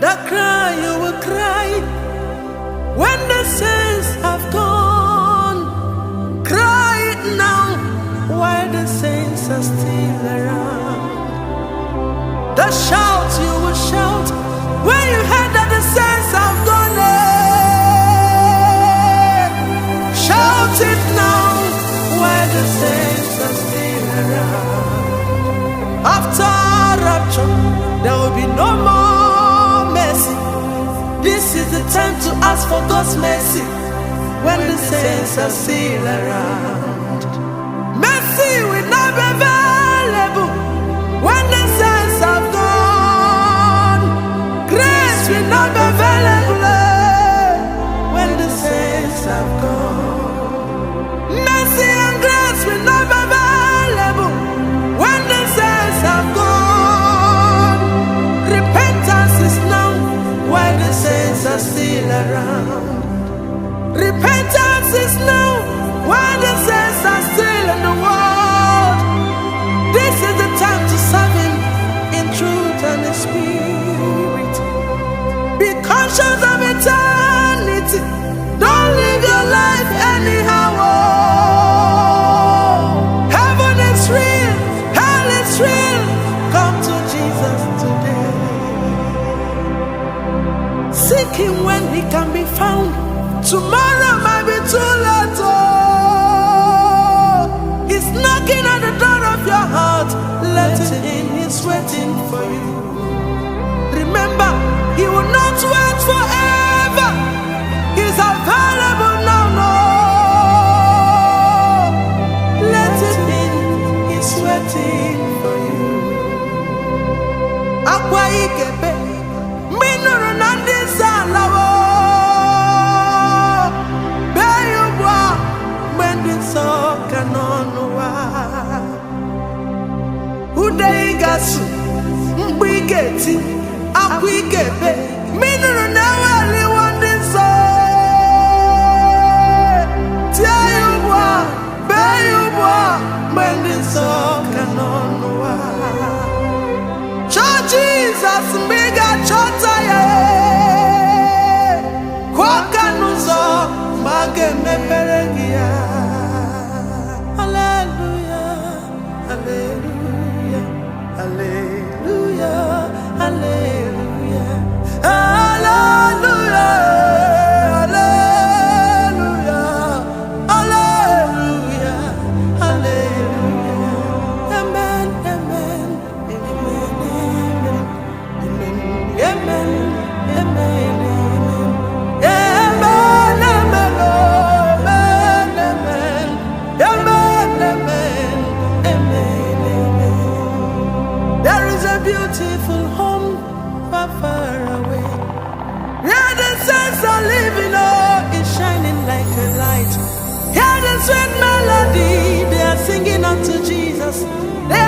The cry you will cry when the saints have gone. Cry it now while the saints are still around. The shout you will shout when you heard that the saints have gone. Shout it now while the saints are still around. After rapture, there will be no more mercy. This is the time to ask for God's mercy when the saints are still around. Mercy will not be available when the saints have gone. Grace will not be available when the saints have gone. Mercy and grace will not be available when the saints have gone. Repentance is now while the saints are still around. Repentance is now while the saints are still in the world. This is the time to serve Him in truth and in spirit. Be conscious of eternity. Don't live your life anyhow. Heaven is real, hell is real. Come to Jesus today. Seek Him when He can be found. Tomorrow might be too late. He's knocking at the door of your heart. Let Him in, He's waiting for you. Remember, He will not wait forever. He's available now, no. Let Him in, He's waiting for you. Akwa ikebe, minuru nandi salawo. Beyubwa, mwendi soka nonuwa. Ude igasu, mbigeti, akwa ikebe, minuru nawali wandi so. Tiayubwa, beyubwa, mwendi soka nonuwa. Jesus mbiga chota ye kwa kanuzo mage meperengia. Hallelujah, hallelujah, hallelujah, hallelujah, hallelujah, hallelujah, hallelujah, hallelujah. Amen, amen, amen. Amen, amen, amen, amen, amen, amen, amen, amen, amen. There is a beautiful home far, far away, where the saints are living, oh, it's shining like a light. Hear the sweet melody, they are singing unto Jesus. They